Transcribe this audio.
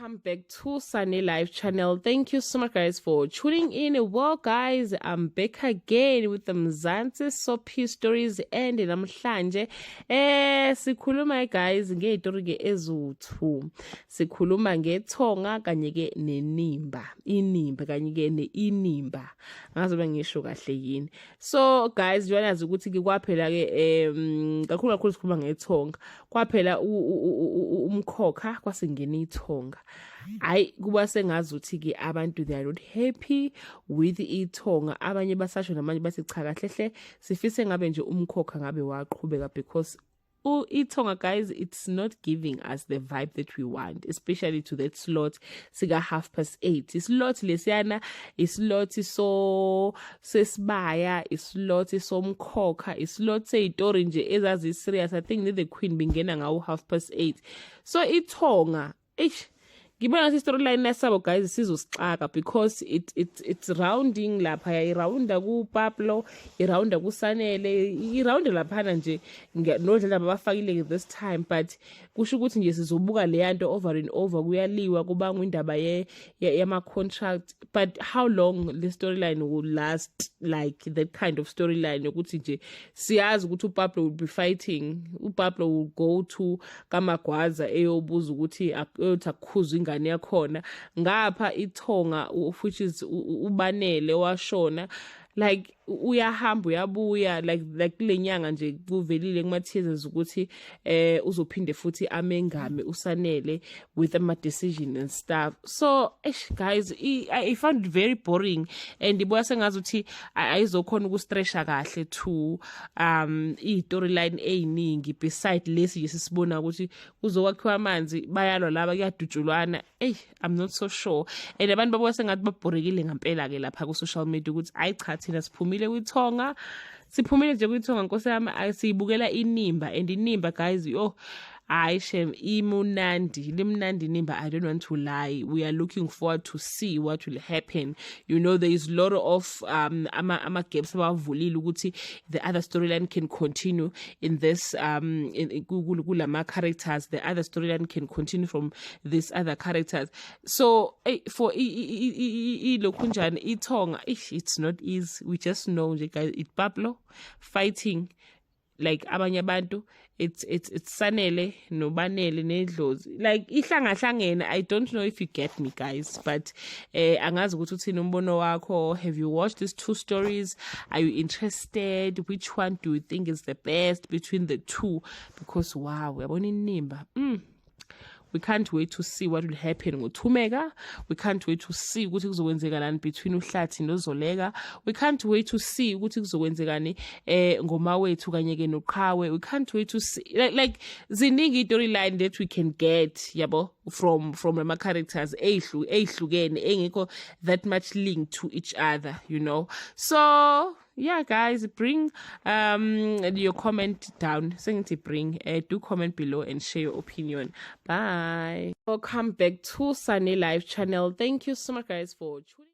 Welcome back to Sunny Live channel. Thank you so much guys for tuning in. Well guys, I'm back again with the Mzansi Soapy stories and namhlanje sikhuluma guys ngezitori ke ezuthu. Sikhuluma ngethonga kanye ke nenimba. Inimba kanye ke neinimba. Ngazobe ngisho kahle yini. So guys, njengoba ukuthi kwaphela ke kakhulu sikhuluma ngethonga. Kwaphela umkhokha kwasengena ithonga. Hayi kuba sengazuthi ke abantu they are not happy with ithonga. Abanye basasho namanje bathi cha kahle hle sifise ngabe nje umkhokha ngabe waqhubeka because ithonga guys, it's not giving us the vibe that we want, especially to that slot sika 8:30. Islot lesiyana islot so sesibaya, islot somkhokha, islot seyitori nje ezazi serious. I think the queen bingena ngawo 8:30. So ithonga ngibona ngathi storyline nasabo guys sizosixaka because it's rounding lapha iraunda ku Pablo, iraunda ku Sanele, iraunda lapha nje nodlela abafakile this time, but kusho ukuthi nje sizobuka le yanto over and over, kuyaliwa kubanga indaba yama contract. But how long the storyline will last, like that kind of storyline ukuthi nje siyazi ukuthi uPablo will be fighting, uPablo will go to kaMagwaza eyobuza ukuthi akuzwe ingane yakhona ngapha ithonga, which is ubanele washona, like uyahamba uyabuya like kulenyanga nje kuvelile kumathezes ukuthi uzophinde futhi amengame uSanele with ama decision and stuff. So guys, I found it very boring and ibuya sengazuthi ayizokhona ukustresha kahle to storyline eyiningi beside lesi nje sisibona ukuthi kuzokwakhiwa amanzi bayalwa laba kuyadutshulwana. I'm not so sure, and abantu babuya sengathi babhorekile ngempela ke lapha ku social media ukuthi ayi cha thina siphumile kwithonga, siphumile nje kwithonga nkosi yami asiyibukela inimba. And inimba guys, hayi shem imunandi, limnandi nimba. I don't want to lie, we are looking forward to see what will happen. You know, there is a lot of ama gaps abavulile ukuthi the other storyline can continue in this kulama characters, the other storyline can continue from these other characters. So for lokunjani ithonga, it's not easy. We just know guys, it Pablo fighting like abanye abantu, it's Sanele nobanele nedlozi, like ihlangahlangene. I don't know if you get me guys, but angazi ukuthi uthini umbono wakho. Have you watched these two stories? Are you interested? Which one do you think is the best between the two? Because wow, uyabona inimba, we can't wait to see what will happen with Tumega. We can't wait to see what is going between Uhlathi noZoleka. We can't wait to see what is going Ngomawe to Ganyege no Kawe. We can't wait to see like ziningi storyline that we can get yabo from my characters engiko that much link to each other, you know. So yeah guys, bring your comment down. Do comment below and share your opinion. Bye. Welcome back to Sunny Live channel. Thank you so much guys for tuning